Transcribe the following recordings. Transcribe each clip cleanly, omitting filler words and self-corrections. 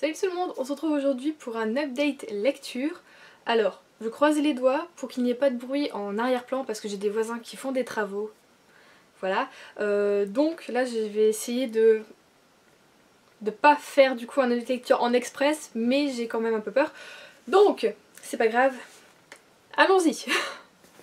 Salut tout le monde, on se retrouve aujourd'hui pour un update lecture. Alors, je croise les doigts pour qu'il n'y ait pas de bruit en arrière-plan parce que j'ai des voisins qui font des travaux. Voilà. Donc là je vais essayer de pas faire du coup un update lecture en express, mais j'ai quand même un peu peur. Donc, c'est pas grave. Allons-y.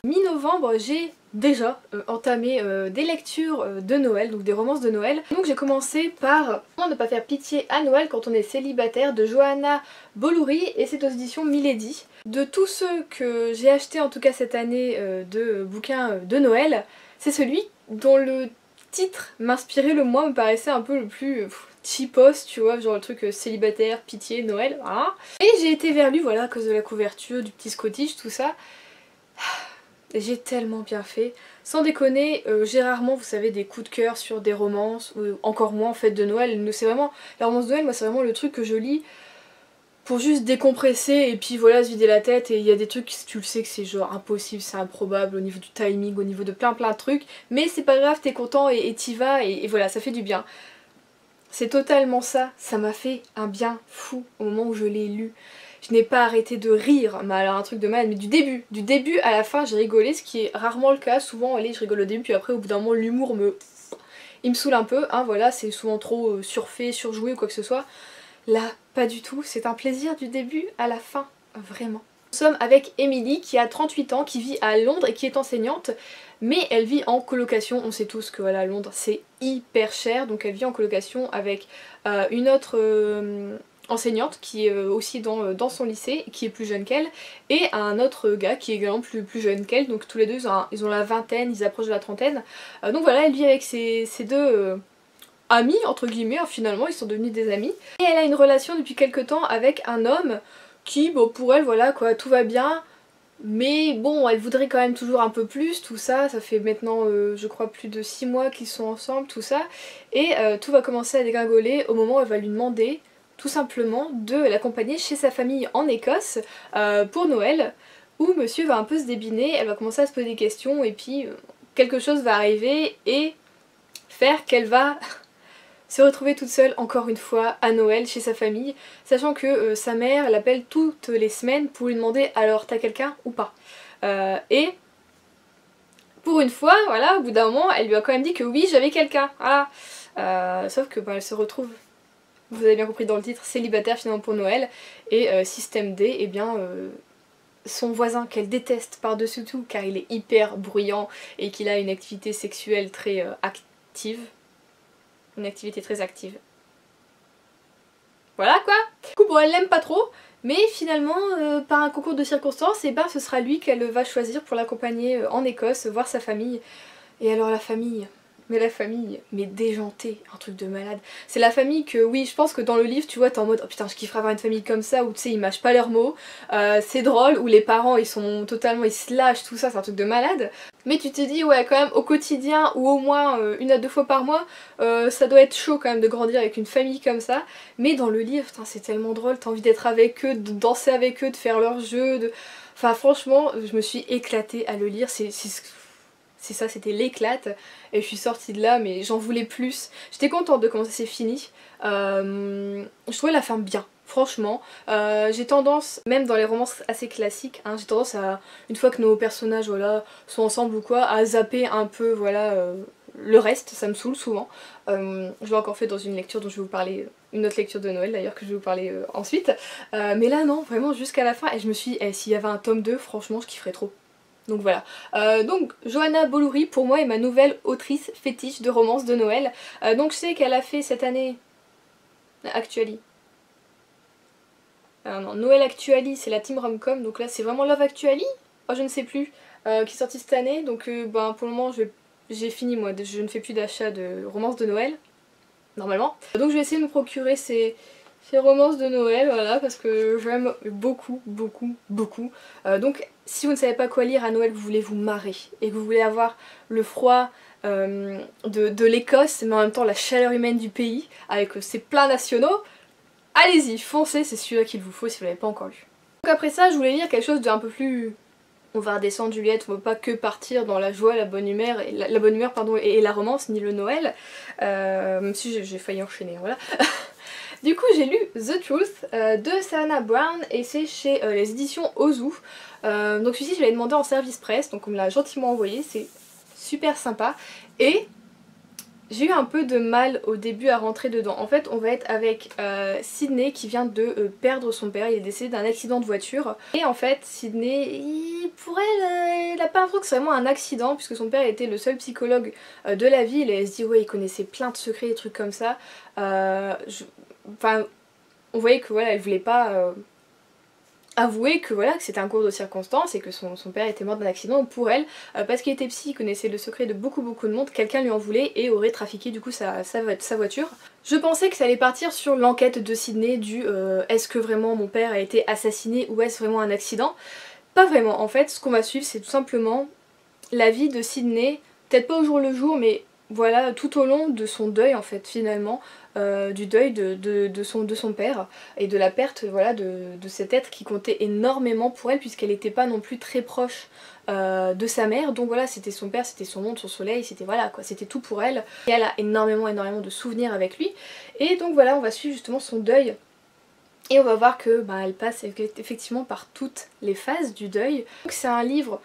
Mi-novembre, j'ai déjà entamé des lectures de Noël, donc des romances de Noël. Donc j'ai commencé par Comment ne pas faire pitié à Noël quand on est célibataire de Johanna Bolouri et c'est aux éditions Milady. De tous ceux que j'ai achetés en tout cas cette année de bouquins de Noël, c'est celui dont le titre m'inspirait le moins, me paraissait un peu le plus cheapos, tu vois, genre le truc célibataire, pitié, Noël, voilà. Et j'ai été vers lui, voilà, à cause de la couverture, du petit Scottish, tout ça. J'ai tellement bien fait. Sans déconner, j'ai rarement, vous savez, des coups de cœur sur des romances, encore moins en fait de Noël. C'est vraiment, la romance de Noël, moi c'est vraiment le truc que je lis pour juste décompresser et puis voilà, se vider la tête. Et il y a des trucs, tu le sais que c'est genre impossible, c'est improbable au niveau du timing, au niveau de plein de trucs. Mais c'est pas grave, t'es content et t'y vas et voilà, ça fait du bien. C'est totalement ça, ça m'a fait un bien fou au moment où je l'ai lu. Je n'ai pas arrêté de rire, mais alors un truc de malade, mais du début à la fin j'ai rigolé, ce qui est rarement le cas. Souvent allez, je rigole au début puis après au bout d'un moment l'humour il me saoule un peu, hein, voilà, c'est souvent trop surfait, surjoué ou quoi que ce soit. Là, pas du tout, c'est un plaisir du début à la fin, vraiment. Nous sommes avec Émilie qui a 38 ans, qui vit à Londres et qui est enseignante, mais elle vit en colocation. On sait tous que voilà, Londres c'est hyper cher, donc elle vit en colocation avec une autre enseignante qui est aussi dans son lycée, qui est plus jeune qu'elle, et un autre gars qui est également plus jeune qu'elle, donc tous les deux ils ont la vingtaine, ils approchent de la trentaine. Donc voilà, elle vit avec ces deux amis, entre guillemets, hein, finalement ils sont devenus des amis. Et elle a une relation depuis quelque temps avec un homme qui, bon pour elle voilà quoi, tout va bien, mais bon elle voudrait quand même toujours un peu plus, tout ça, ça fait maintenant je crois plus de 6 mois qu'ils sont ensemble, tout ça, et tout va commencer à dégringoler au moment où elle va lui demander tout simplement de l'accompagner chez sa famille en Écosse pour Noël, où monsieur va un peu se débiner, elle va commencer à se poser des questions et puis quelque chose va arriver et faire qu'elle va se retrouver toute seule encore une fois à Noël chez sa famille, sachant que sa mère l'appelle toutes les semaines pour lui demander alors t'as quelqu'un ou pas. Et pour une fois, voilà, au bout d'un moment, elle lui a quand même dit que oui j'avais quelqu'un, voilà. Sauf que elle se retrouve, vous avez bien compris dans le titre, célibataire finalement pour Noël, et système D, et bien son voisin qu'elle déteste par-dessus tout car il est hyper bruyant et qu'il a une activité sexuelle très active. Une activité très active. Voilà quoi. Du coup bon elle l'aime pas trop, mais finalement par un concours de circonstances, et ben ce sera lui qu'elle va choisir pour l'accompagner en Écosse, voir sa famille. Et alors la famille, mais déjantée, un truc de malade. C'est la famille que, oui, je pense que dans le livre, tu vois, t'es en mode, oh putain, je kifferais avoir une famille comme ça, où tu sais, ils mâchent pas leurs mots, c'est drôle, où les parents, ils sont totalement, ils se lâchent, tout ça, c'est un truc de malade. Mais tu te dis, ouais, quand même, au quotidien, ou au moins 1 à 2 fois par mois, ça doit être chaud quand même de grandir avec une famille comme ça. Mais dans le livre, c'est tellement drôle, t'as envie d'être avec eux, de danser avec eux, de faire leurs jeux, de... Enfin, franchement, je me suis éclatée à le lire, c'est ça, c'était l'éclate, et je suis sortie de là mais j'en voulais plus. J'étais contente de comment ça s'est fini. Je trouvais la fin bien, franchement. J'ai tendance, même dans les romances assez classiques, hein, j'ai tendance à, une fois que nos personnages voilà, sont ensemble ou quoi, à zapper un peu voilà, le reste, ça me saoule souvent. Je l'ai encore fait dans une lecture dont je vais vous parler, une autre lecture de Noël d'ailleurs que je vais vous parler ensuite. Mais là non, vraiment jusqu'à la fin, et je me suis dit, s'il y avait un tome 2, franchement je kifferais trop. Donc voilà. Donc Johanna Bolouri pour moi est ma nouvelle autrice fétiche de romances de Noël. Donc je sais qu'elle a fait cette année Actually. Non, Noël Actually c'est la team rom-com, donc là c'est vraiment Love Actually, oh, je ne sais plus, qui est sorti cette année. Donc ben, pour le moment j'ai fini moi, je ne fais plus d'achat de romances de Noël, normalement. Donc je vais essayer de me procurer ces romances de Noël, voilà, parce que j'aime beaucoup, beaucoup, beaucoup. Donc si vous ne savez pas quoi lire à Noël, vous voulez vous marrer, et que vous voulez avoir le froid de l'Écosse, mais en même temps la chaleur humaine du pays, avec ses plats nationaux, allez-y, foncez, c'est celui-là qu'il vous faut si vous l'avez pas encore lu. Donc après ça, je voulais lire quelque chose d'un peu plus... On va redescendre Juliette, on ne va pas que partir dans la joie, la bonne humeur, et la romance, ni le Noël, même si j'ai failli enchaîner, voilà. Du coup j'ai lu The Truth de Savannah Brown et c'est chez les éditions Ozu. Donc celui-ci je l'avais demandé en service presse, donc on me l'a gentiment envoyé, c'est super sympa. Et j'ai eu un peu de mal au début à rentrer dedans. En fait on va être avec Sydney qui vient de perdre son père, il est décédé d'un accident de voiture. Et en fait Sydney, pour elle, il a pas l'impression que c'est vraiment un accident puisque son père était le seul psychologue de la ville et elle se dit ouais il connaissait plein de secrets et trucs comme ça. Enfin on voyait que voilà elle voulait pas avouer que voilà que c'était un cours de circonstances et que son père était mort d'un accident. Donc pour elle, parce qu'il était psy, il connaissait le secret de beaucoup de monde, quelqu'un lui en voulait et aurait trafiqué du coup sa voiture. Je pensais que ça allait partir sur l'enquête de Sydney du est-ce que vraiment mon père a été assassiné ou est-ce vraiment un accident. Pas vraiment, en fait ce qu'on va suivre c'est tout simplement la vie de Sydney, peut-être pas au jour le jour mais voilà tout au long de son deuil en fait finalement. Du deuil de son père et de la perte voilà, de cet être qui comptait énormément pour elle puisqu'elle n'était pas non plus très proche de sa mère, donc voilà c'était son père, c'était son monde, son soleil, c'était voilà quoi, c'était tout pour elle et elle a énormément de souvenirs avec lui et donc voilà on va suivre justement son deuil et on va voir que elle passe effectivement par toutes les phases du deuil. Donc c'est un livre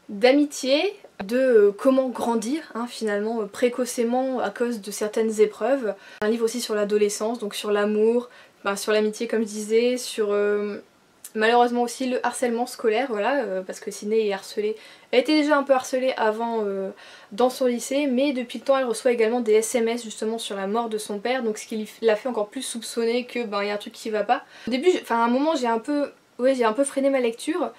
d'amitié, de comment grandir finalement précocement à cause de certaines épreuves. Un livre aussi sur l'adolescence, donc sur l'amour, sur l'amitié comme je disais, sur malheureusement aussi le harcèlement scolaire, voilà, parce que Sydney est harcelée. Elle était déjà un peu harcelée avant dans son lycée, mais depuis le temps elle reçoit également des SMS justement sur la mort de son père, donc ce qui l'a fait encore plus soupçonner que il y a un truc qui va pas. Au début, à un moment j'ai un peu freiné ma lecture.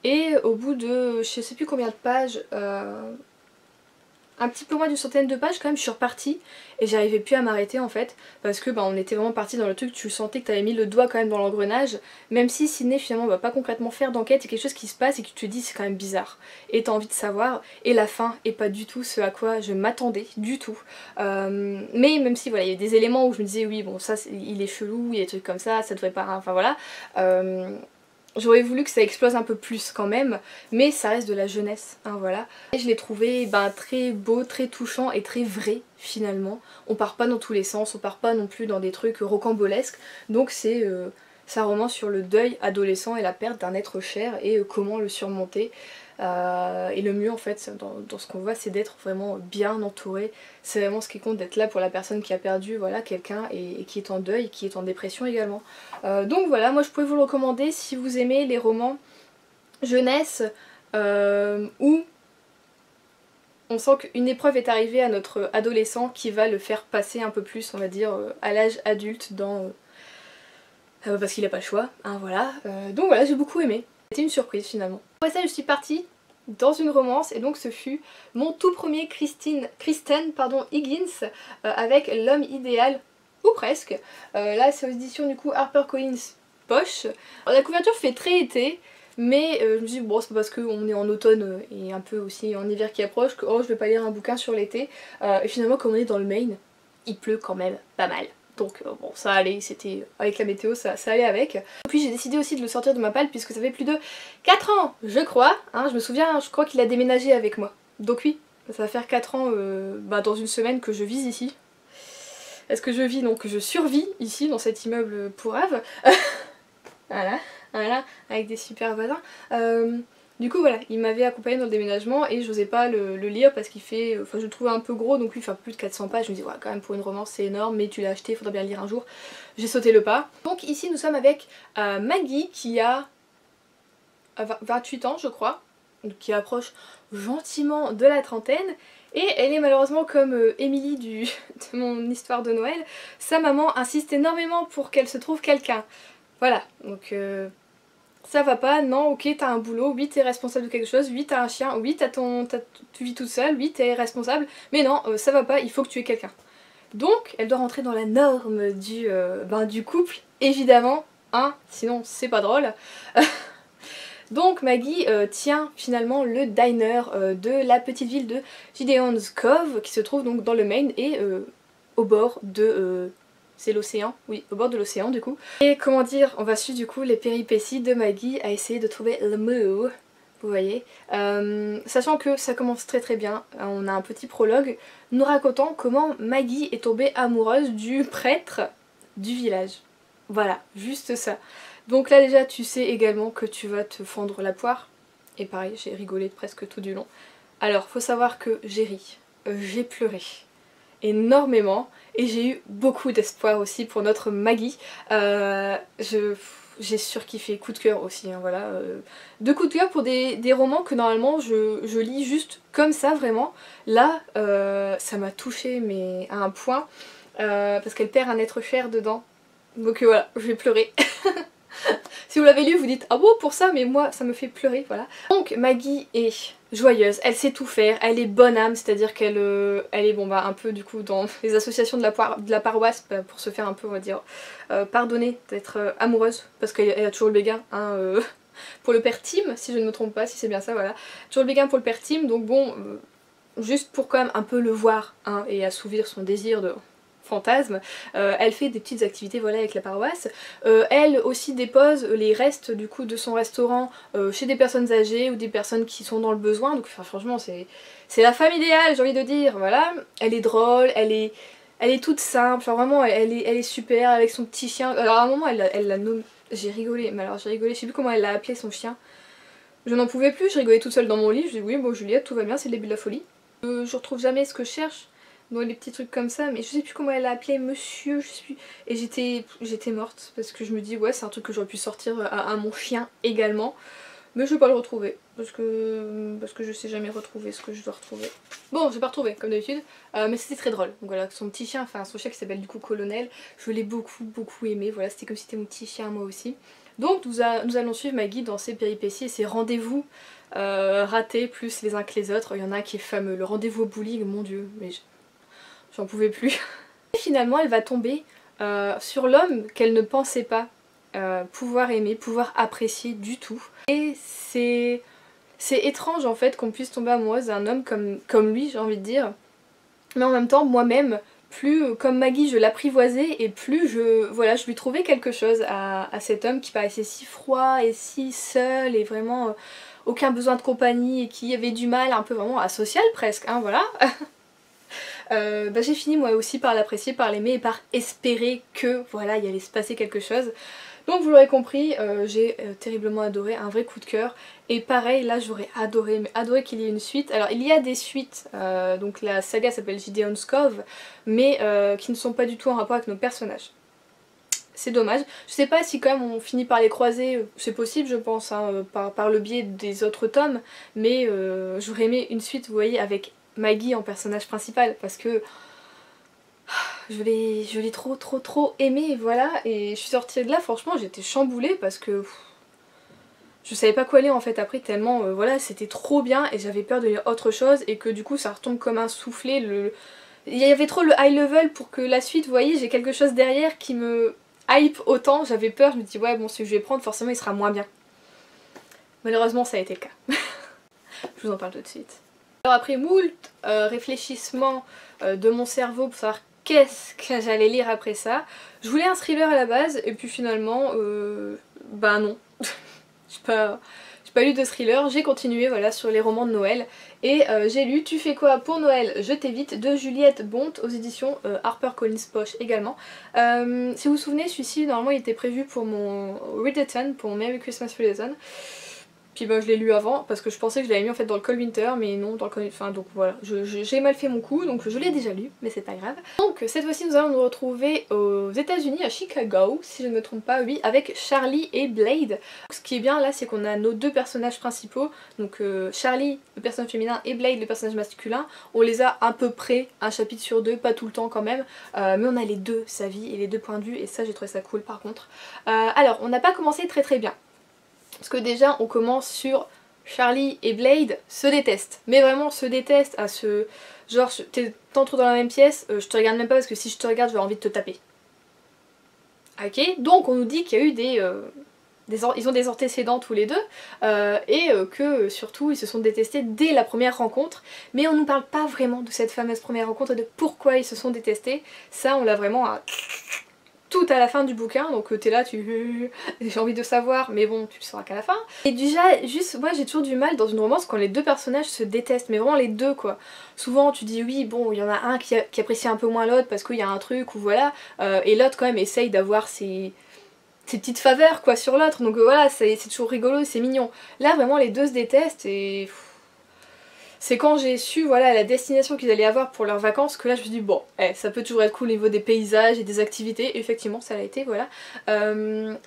Et au bout de je sais plus combien de pages, un petit peu moins d'une centaine de pages quand même, je suis repartie et j'arrivais plus à m'arrêter en fait parce que on était vraiment parti dans le truc, tu sentais que t'avais mis le doigt quand même dans l'engrenage, même si Sydney finalement va pas concrètement faire d'enquête, c'est quelque chose qui se passe et que tu te dis c'est quand même bizarre et t'as envie de savoir et la fin est pas du tout ce à quoi je m'attendais du tout. Mais même si voilà il y a des éléments où je me disais oui bon ça il est chelou, il y a des trucs comme ça devrait pas, enfin voilà. J'aurais voulu que ça explose un peu plus quand même, mais ça reste de la jeunesse, voilà. Et je l'ai trouvé très beau, très touchant et très vrai finalement. On part pas dans tous les sens, on part pas non plus dans des trucs rocambolesques, donc c'est un roman sur le deuil adolescent et la perte d'un être cher et comment le surmonter. Et le mieux en fait dans ce qu'on voit c'est d'être vraiment bien entouré, c'est vraiment ce qui compte, d'être là pour la personne qui a perdu voilà, quelqu'un et qui est en deuil, qui est en dépression également. Donc voilà, moi je pourrais vous le recommander si vous aimez les romans jeunesse où on sent qu'une épreuve est arrivée à notre adolescent qui va le faire passer un peu plus on va dire à l'âge adulte dans parce qu'il n'a pas le choix, voilà. Donc voilà, j'ai beaucoup aimé. C'était une surprise finalement. Après ça je suis partie dans une romance et donc ce fut mon tout premier Kristen Higgins avec L'homme idéal, ou presque. Là c'est aux éditions du coup HarperCollins Poche. Alors, la couverture fait très été, mais je me suis dit bon c'est pas parce qu'on est en automne et un peu aussi en hiver qui approche que oh je vais pas lire un bouquin sur l'été. Et finalement comme on est dans le Maine, il pleut quand même pas mal. Donc bon ça allait, c'était avec la météo ça allait avec. Puis j'ai décidé aussi de le sortir de ma palle puisque ça fait plus de 4 ans je crois, je me souviens, je crois qu'il a déménagé avec moi. Donc oui, ça va faire 4 ans dans une semaine que je vis ici. Est-ce que je vis? Donc je survis ici dans cet immeuble pourrave. voilà, avec des super voisins. Du coup voilà, il m'avait accompagné dans le déménagement et j'osais pas le lire parce qu'il fait, je le trouvais un peu gros, donc lui il fait plus de 400 pages, je me dis ouais quand même pour une romance c'est énorme mais tu l'as acheté, il faudra bien le lire un jour. J'ai sauté le pas. Donc ici nous sommes avec Maggie qui a 28 ans je crois, qui approche gentiment de la trentaine. Et elle est malheureusement comme Émilie de mon histoire de Noël, sa maman insiste énormément pour qu'elle se trouve quelqu'un. Voilà, donc ça va pas, non, ok t'as un boulot, oui t'es responsable de quelque chose, oui t'as un chien, oui tu vis toute seule, oui t'es responsable, mais non, ça va pas, il faut que tu aies quelqu'un. Donc elle doit rentrer dans la norme du couple, évidemment, sinon c'est pas drôle. Donc Maggie tient finalement le diner de la petite ville de Gideon's Cove qui se trouve donc dans le Maine et au bord de... c'est l'océan, oui, au bord de l'océan du coup. Et comment dire, on va suivre du coup les péripéties de Maggie à essayer de trouver l'amour, vous voyez. Sachant que ça commence très bien, on a un petit prologue nous racontant comment Maggie est tombée amoureuse du prêtre du village. Voilà, juste ça. Donc là déjà tu sais également que tu vas te fendre la poire. Et pareil, j'ai rigolé presque tout du long. Alors faut savoir que j'ai ri, j'ai pleuré énormément et j'ai eu beaucoup d'espoir aussi pour notre Maggie. J'ai surkiffé, coup de cœur aussi, hein, voilà. Deux coups de cœur pour des romans que normalement je lis juste comme ça vraiment. Là ça m'a touchée mais à un point parce qu'elle perd un être cher dedans. Donc voilà, je vais pleurer. Si vous l'avez lu, vous dites ah bon pour ça, mais moi ça me fait pleurer, voilà. Donc Maggie est joyeuse, elle sait tout faire, elle est bonne âme, c'est-à-dire qu'elle elle est bon bah un peu du coup dans les associations de la paroisse pour se faire un peu on va dire pardonner d'être amoureuse, parce qu'elle a toujours le béguin hein, pour le père Tim, si je ne me trompe pas, si c'est bien ça, voilà. Toujours le béguin pour le père Tim, donc bon, juste pour quand même un peu le voir hein, et assouvir son désir de fantasme, elle fait des petites activités voilà avec la paroisse. Elle aussi dépose les restes du coup de son restaurant chez des personnes âgées ou des personnes qui sont dans le besoin, donc enfin, franchement c'est la femme idéale j'ai envie de dire, voilà. Elle est drôle, elle est toute simple, genre vraiment elle est super avec son petit chien. Alors à un moment elle l'a nommé, j'ai rigolé, mais alors j'ai rigolé, je sais plus comment elle l'a appelé son chien. Je n'en pouvais plus, je rigolais toute seule dans mon lit, je dis oui bon Juliette tout va bien, c'est le début de la folie. Je retrouve jamais ce que je cherche dans les petits trucs comme ça, mais je sais plus comment elle l'a appelé, monsieur, je sais plus. Et j'étais morte parce que je me dis ouais c'est un truc que j'aurais pu sortir à mon chien également, mais je vais pas le retrouver parce que je sais jamais retrouver ce que je dois retrouver. Bon j'ai pas retrouvé comme d'habitude, mais c'était très drôle. Donc voilà, son petit chien, enfin son chien qui s'appelle du coup Colonel, je l'ai beaucoup aimé, voilà c'était comme si c'était mon petit chien moi aussi. Donc nous allons suivre Maggie dans ses péripéties et ses rendez-vous ratés plus les uns que les autres. Il y en a un qui est fameux, le rendez-vous au bowling, mon dieu, mais j'en pouvais plus. Et finalement elle va tomber sur l'homme qu'elle ne pensait pas pouvoir aimer, pouvoir apprécier du tout. Et c'est étrange en fait qu'on puisse tomber amoureuse d'un homme comme lui j'ai envie de dire. Mais en même temps moi-même, plus comme Maggie je l'apprivoisais et plus je lui trouvais quelque chose à cet homme qui paraissait si froid et si seul et vraiment aucun besoin de compagnie et qui avait du mal un peu vraiment asocial presque, hein, voilà. J'ai fini moi aussi par l'apprécier, par l'aimer et par espérer que voilà il allait se passer quelque chose. Donc vous l'aurez compris, j'ai terriblement adoré, un vrai coup de cœur. Et pareil là j'aurais adoré, mais adoré qu'il y ait une suite. Alors il y a des suites, donc la saga s'appelle Gideon's Cove, mais qui ne sont pas du tout en rapport avec nos personnages. C'est dommage. Je sais pas si quand même on finit par les croiser, c'est possible je pense, hein, par le biais des autres tomes, mais j'aurais aimé une suite vous voyez avec Maggie en personnage principal parce que je l'ai trop aimé voilà, et je suis sortie de là franchement j'étais chamboulée parce que je savais pas quoi lire en fait après tellement voilà c'était trop bien et j'avais peur de lire autre chose et que du coup ça retombe comme un soufflé. Il y avait trop le high level pour que la suite vous voyez j'ai quelque chose derrière qui me hype autant, j'avais peur, je me dis ouais bon si je vais prendre forcément il sera moins bien. Malheureusement ça a été le cas. Je vous en parle tout de suite. Alors après moult réfléchissements de mon cerveau pour savoir qu'est-ce que j'allais lire après ça, je voulais un thriller à la base et puis finalement bah non. J'ai pas lu de thriller, j'ai continué voilà sur les romans de Noël et j'ai lu Tu fais quoi pour Noël, je t'évite de Juliette Bonte aux éditions HarperCollins Poche également. Si vous vous souvenez celui-ci normalement il était prévu pour mon Readathon, pour mon Merry Christmas Readathon. Puis ben, je l'ai lu avant parce que je pensais que je l'avais mis en fait dans le Cold Winter mais non dans le enfin donc voilà j'ai mal fait mon coup donc je l'ai déjà lu mais c'est pas grave. Donc cette fois-ci nous allons nous retrouver aux États-Unis à Chicago si je ne me trompe pas, oui, avec Charlie et Blade. Ce qui est bien là c'est qu'on a nos deux personnages principaux, donc Charlie le personnage féminin et Blade le personnage masculin. On les a à peu près un chapitre sur deux, pas tout le temps quand même, mais on a les deux sa vie et les deux points de vue et ça j'ai trouvé ça cool par contre. Alors on n'a pas commencé très bien. Parce que déjà on commence sur Charlie et Blade se détestent. Mais vraiment se détestent à ce... Genre t'es t'entres dans la même pièce, je te regarde même pas parce que si je te regarde j'aurais envie de te taper. Ok, donc on nous dit qu'il y a eu ils ont des antécédents tous les deux et que surtout ils se sont détestés dès la première rencontre. Mais on nous parle pas vraiment de cette fameuse première rencontre et de pourquoi ils se sont détestés. Ça on l'a vraiment à... tout à la fin du bouquin, donc t'es là, j'ai envie de savoir, mais bon, tu le sauras qu'à la fin. Et déjà, juste, moi j'ai toujours du mal dans une romance quand les deux personnages se détestent, mais vraiment les deux quoi. Souvent tu dis oui, bon, il y en a un qui apprécie un peu moins l'autre parce qu'il y a un truc, ou voilà, et l'autre quand même essaye d'avoir ses petites faveurs quoi sur l'autre, donc voilà, c'est toujours rigolo, c'est mignon. Là vraiment les deux se détestent et... C'est quand j'ai su voilà la destination qu'ils allaient avoir pour leurs vacances que là je me suis dit bon, ça peut toujours être cool au niveau des paysages et des activités, et effectivement ça l'a été, voilà.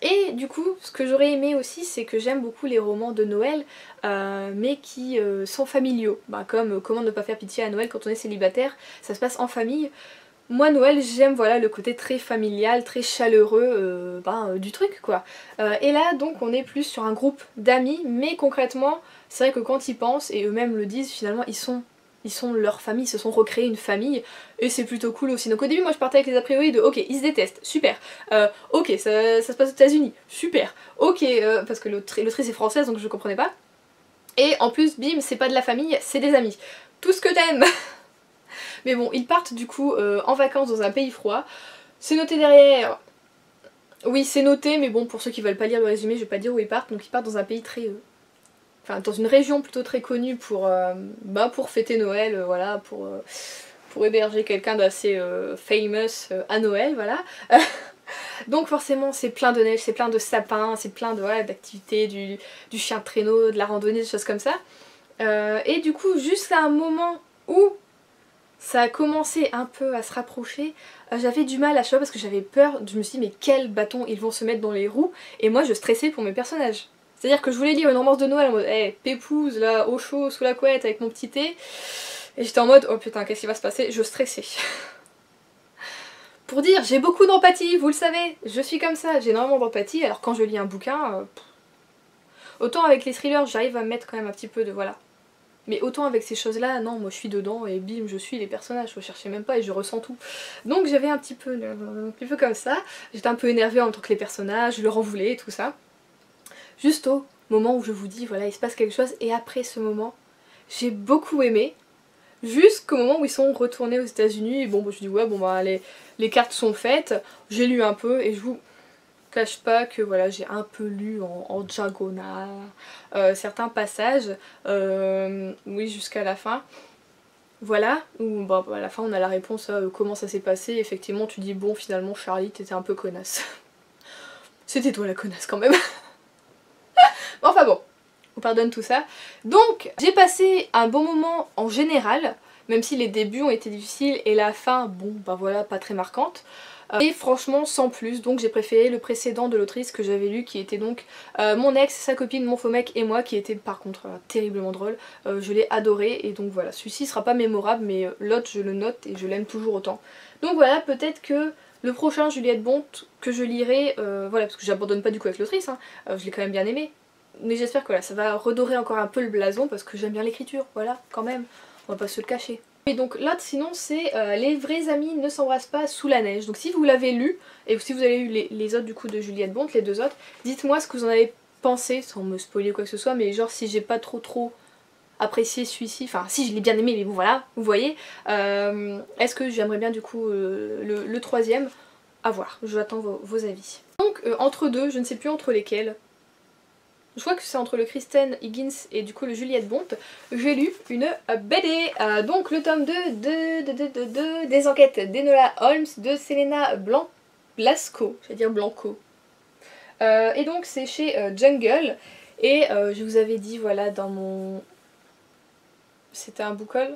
Et du coup ce que j'aurais aimé aussi c'est que j'aime beaucoup les romans de Noël mais qui sont familiaux, comme Comment ne pas faire pitié à Noël quand on est célibataire, ça se passe en famille. Moi Noël j'aime voilà le côté très familial, très chaleureux du truc quoi. Et là donc on est plus sur un groupe d'amis, mais concrètement c'est vrai que quand ils pensent, et eux-mêmes le disent, finalement ils sont leur famille, ils se sont recréés une famille, et c'est plutôt cool aussi. Donc au début moi je partais avec les a priori de ok ils se détestent, super, ok ça se passe aux États-Unis, super, ok parce que l'autrice est française donc je comprenais pas. Et en plus bim c'est pas de la famille, c'est des amis. Tout ce que t'aimes. Mais bon, ils partent du coup en vacances dans un pays froid. C'est noté derrière. Oui, c'est noté, mais bon, pour ceux qui veulent pas lire le résumé, je vais pas dire où ils partent. Donc ils partent dans un pays très... Enfin, dans une région plutôt très connue pour fêter Noël, voilà, pour héberger quelqu'un d'assez famous à Noël, voilà. Donc forcément c'est plein de neige, c'est plein de sapins, c'est plein de d'activités, du chien de traîneau, de la randonnée, des choses comme ça. Et du coup, juste à un moment où ça a commencé un peu à se rapprocher, j'avais du mal à chaque fois parce que j'avais peur, je me suis dit mais quels bâtons ils vont se mettre dans les roues, et moi je stressais pour mes personnages. C'est-à-dire que je voulais lire une romance de Noël en mode pépouze là, au chaud, sous la couette avec mon petit thé, et j'étais en mode oh putain qu'est-ce qui va se passer, je stressais. Pour dire, j'ai beaucoup d'empathie, vous le savez, je suis comme ça, j'ai énormément d'empathie, alors quand je lis un bouquin, autant avec les thrillers j'arrive à mettre quand même un petit peu de voilà. Mais autant avec ces choses là, non, moi je suis dedans et bim, je suis les personnages, je cherchais même pas et je ressens tout. Donc j'avais un petit peu comme ça, j'étais un peu énervée en tant que les personnages, je leur en voulais et tout ça. Juste au moment où je vous dis, voilà, il se passe quelque chose, et après ce moment, j'ai beaucoup aimé, jusqu'au moment où ils sont retournés aux États-Unis, et bon, je dis ouais, bon bah les cartes sont faites, j'ai lu un peu et je vous cache pas que voilà j'ai un peu lu en diagonale certains passages, oui jusqu'à la fin, voilà, où bah, à la fin on a la réponse à comment ça s'est passé, effectivement tu dis bon finalement Charlie t'étais un peu connasse. C'était toi la connasse quand même. Enfin bon, on pardonne tout ça. Donc j'ai passé un bon moment en général, même si les débuts ont été difficiles et la fin, bon bah voilà, pas très marquante. Et franchement sans plus, donc j'ai préféré le précédent de l'autrice que j'avais lu qui était donc Mon ex, sa copine, mon faux mec et moi, qui était par contre terriblement drôle. Je l'ai adoré et donc voilà, celui-ci sera pas mémorable mais l'autre je le note et je l'aime toujours autant. Donc voilà, peut-être que le prochain Juliette Bonte que je lirai, voilà parce que j'abandonne pas du coup avec l'autrice, hein, je l'ai quand même bien aimé. Mais j'espère que voilà, ça va redorer encore un peu le blason parce que j'aime bien l'écriture, voilà, quand même, on va pas se le cacher. Et donc l'autre sinon c'est Les vrais amis ne s'embrassent pas sous la neige. Donc si vous l'avez lu, et si vous avez lu les autres du coup de Juliette Bonte, les deux autres, dites-moi ce que vous en avez pensé, sans me spoiler quoi que ce soit, mais genre si j'ai pas trop apprécié celui-ci, enfin si je l'ai bien aimé mais bon voilà, vous voyez, est-ce que j'aimerais bien du coup le troisième, à voir, j'attends vos avis. Donc entre deux, je ne sais plus entre lesquels. Je crois que c'est entre le Kristen Higgins et du coup le Juliette Bonte. J'ai lu une BD, donc le tome 2 des enquêtes d'Enola Holmes de Selena Blasco, j'allais dire Blanco. Et donc c'est chez Jungle, et je vous avais dit voilà dans mon... C'était un book haul.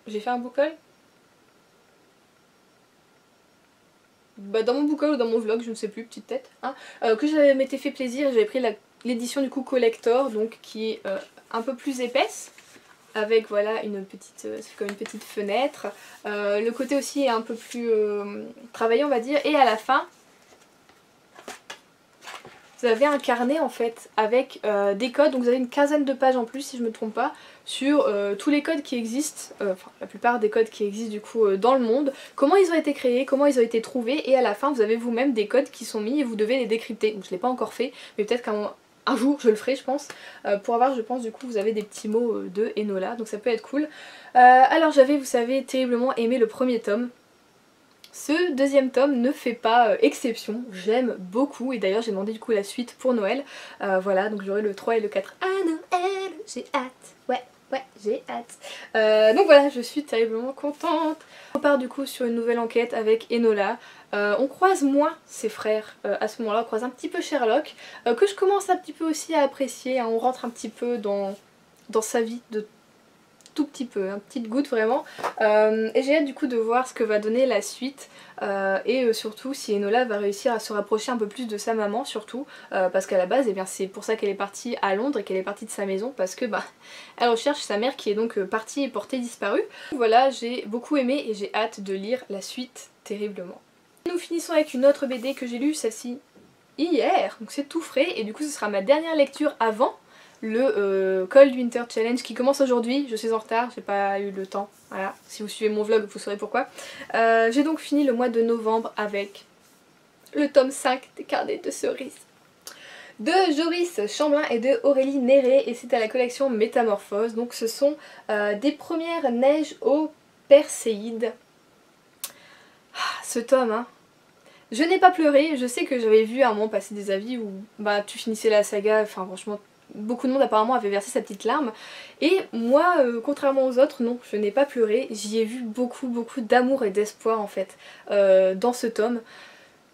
J'ai fait un book haul bah, dans mon book haul ou dans mon vlog, je ne sais plus, petite tête, hein, que je m'étais fait plaisir, j'avais pris l'édition du coup collector, donc qui est un peu plus épaisse, avec voilà une petite, c'est comme une petite fenêtre, le côté aussi est un peu plus travaillé on va dire, et à la fin vous avez un carnet en fait avec des codes, donc vous avez une quinzaine de pages en plus si je me trompe pas, sur tous les codes qui existent, enfin la plupart des codes qui existent du coup dans le monde, comment ils ont été créés, comment ils ont été trouvés, et à la fin vous avez vous-même des codes qui sont mis et vous devez les décrypter. Donc je l'ai pas encore fait, mais peut-être qu'un jour je le ferai je pense, pour avoir je pense du coup vous avez des petits mots de Enola, donc ça peut être cool. Alors j'avais vous savez terriblement aimé le premier tome, ce deuxième tome ne fait pas exception, j'aime beaucoup et d'ailleurs j'ai demandé du coup la suite pour Noël. Voilà, donc j'aurai le 3 et le 4 à Noël, j'ai hâte, ouais j'ai hâte. Donc voilà, je suis terriblement contente. On part du coup sur une nouvelle enquête avec Enola. On croise moins ses frères à ce moment-là, on croise un petit peu Sherlock, que je commence un petit peu aussi à apprécier, hein. On rentre un petit peu dans sa vie de tout petit peu, une petite goutte vraiment. Et j'ai hâte du coup de voir ce que va donner la suite et surtout si Enola va réussir à se rapprocher un peu plus de sa maman surtout parce qu'à la base eh bien, c'est pour ça qu'elle est partie à Londres et qu'elle est partie de sa maison parce que bah elle recherche sa mère qui est donc partie et portée disparue. Voilà, j'ai beaucoup aimé et j'ai hâte de lire la suite terriblement. Nous finissons avec une autre BD que j'ai lue, celle-ci hier, donc c'est tout frais et du coup ce sera ma dernière lecture avant le Cold Winter Challenge qui commence aujourd'hui. Je suis en retard, j'ai pas eu le temps, voilà, si vous suivez mon vlog vous saurez pourquoi. J'ai donc fini le mois de novembre avec le tome 5 des carnets de cerises de Joris Chamblin et de Aurélie Néré et c'est à la collection Métamorphose. Donc ce sont des premières neiges au Perséide. Ce tome, hein. Je n'ai pas pleuré, je sais que j'avais vu à un moment passer des avis où bah tu finissais la saga, enfin franchement beaucoup de monde apparemment avait versé sa petite larme et moi contrairement aux autres non, je n'ai pas pleuré, j'y ai vu beaucoup d'amour et d'espoir en fait dans ce tome.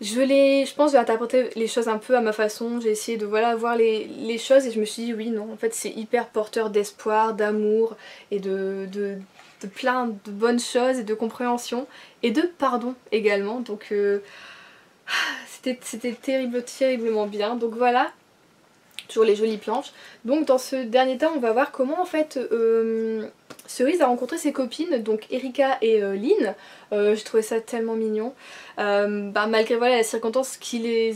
Je pense que j'ai interprété les choses un peu à ma façon, j'ai essayé de voilà voir les choses et je me suis dit oui non en fait c'est hyper porteur d'espoir, d'amour et de plein de bonnes choses et de compréhension et de pardon également donc c'était terriblement bien donc voilà. Toujours les jolies planches. Donc dans ce dernier temps on va voir comment en fait Cerise a rencontré ses copines, donc Erika et Lynn. J'ai trouvé ça tellement mignon. Malgré voilà, la circonstance qui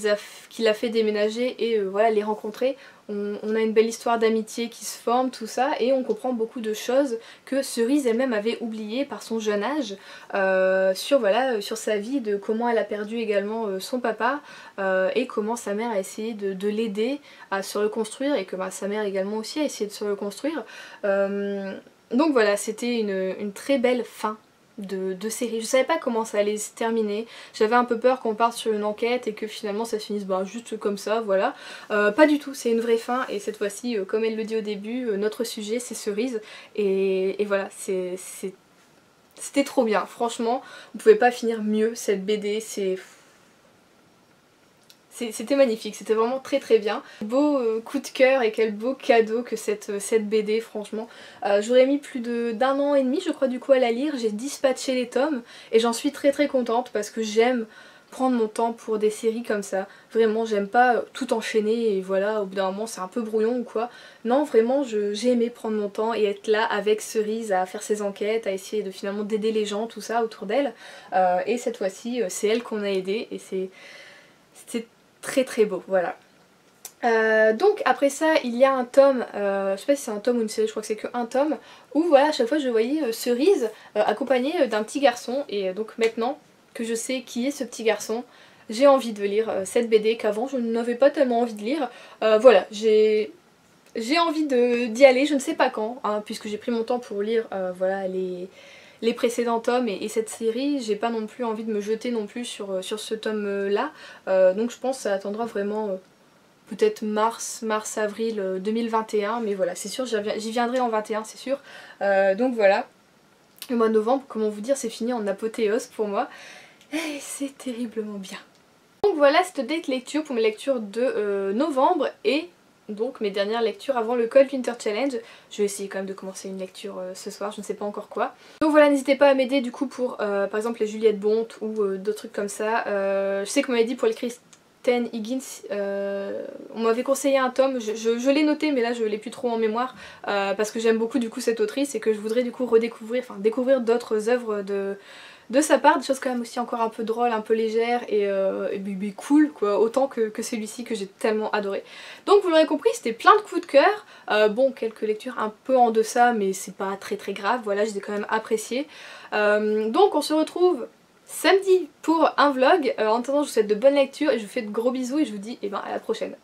l'a fait déménager et voilà, les rencontrer, on a une belle histoire d'amitié qui se forme, tout ça, et on comprend beaucoup de choses que Cerise elle-même avait oubliées par son jeune âge sur sa vie, de comment elle a perdu également son papa et comment sa mère a essayé de l'aider à se reconstruire et que sa mère également aussi a essayé de se reconstruire. Donc voilà, c'était une très belle fin de série. Je savais pas comment ça allait se terminer, j'avais un peu peur qu'on parte sur une enquête et que finalement ça se finisse juste comme ça, voilà. Pas du tout, c'est une vraie fin et cette fois-ci, comme elle le dit au début, notre sujet c'est Cerise et voilà, c'était trop bien, franchement, on pouvait pas finir mieux cette BD, c'était magnifique, c'était vraiment très bien. Beau coup de cœur et quel beau cadeau que cette BD franchement. J'aurais mis plus d'un an et demi je crois du coup à la lire, j'ai dispatché les tomes et j'en suis très contente parce que j'aime prendre mon temps pour des séries comme ça. Vraiment j'aime pas tout enchaîner et voilà au bout d'un moment c'est un peu brouillon ou quoi. Non vraiment j'ai aimé prendre mon temps et être là avec Cerise à faire ses enquêtes, à essayer de finalement d'aider les gens tout ça autour d'elle. Et cette fois-ci c'est elle qu'on a aidé et c'était très beau, voilà. Donc après ça il y a un tome, je sais pas si c'est un tome ou une série, je crois que c'est qu'un tome, où voilà à chaque fois je voyais Cerise accompagnée d'un petit garçon et donc maintenant que je sais qui est ce petit garçon, j'ai envie de lire cette BD qu'avant je n'avais pas tellement envie de lire. Voilà, j'ai envie d'y aller, je ne sais pas quand, hein, puisque j'ai pris mon temps pour lire voilà les précédents tomes et cette série, j'ai pas non plus envie de me jeter non plus sur ce tome là, donc je pense que ça attendra vraiment peut-être mars-avril 2021, mais voilà c'est sûr j'y viendrai en 21 c'est sûr, donc voilà. Le mois de novembre, comment vous dire, c'est fini en apothéose pour moi et c'est terriblement bien. Donc voilà cette date lecture pour mes lectures de novembre et donc mes dernières lectures avant le Cold Winter Challenge. Je vais essayer quand même de commencer une lecture ce soir, je ne sais pas encore quoi. Donc voilà, n'hésitez pas à m'aider du coup pour par exemple les Juliette Bonte ou d'autres trucs comme ça. Je sais qu'on m'avait dit pour les Kristen Higgins, on m'avait conseillé un tome, je l'ai noté mais là je l'ai plus trop en mémoire parce que j'aime beaucoup du coup cette autrice et que je voudrais du coup redécouvrir, enfin découvrir d'autres œuvres de sa part, des choses quand même aussi encore un peu drôles, un peu légères et cool quoi, autant que celui-ci que j'ai tellement adoré. Donc vous l'aurez compris, c'était plein de coups de cœur, bon quelques lectures un peu en deçà mais c'est pas très grave, voilà je les ai quand même appréciées. Donc on se retrouve samedi pour un vlog, en attendant je vous souhaite de bonnes lectures et je vous fais de gros bisous et je vous dis à la prochaine.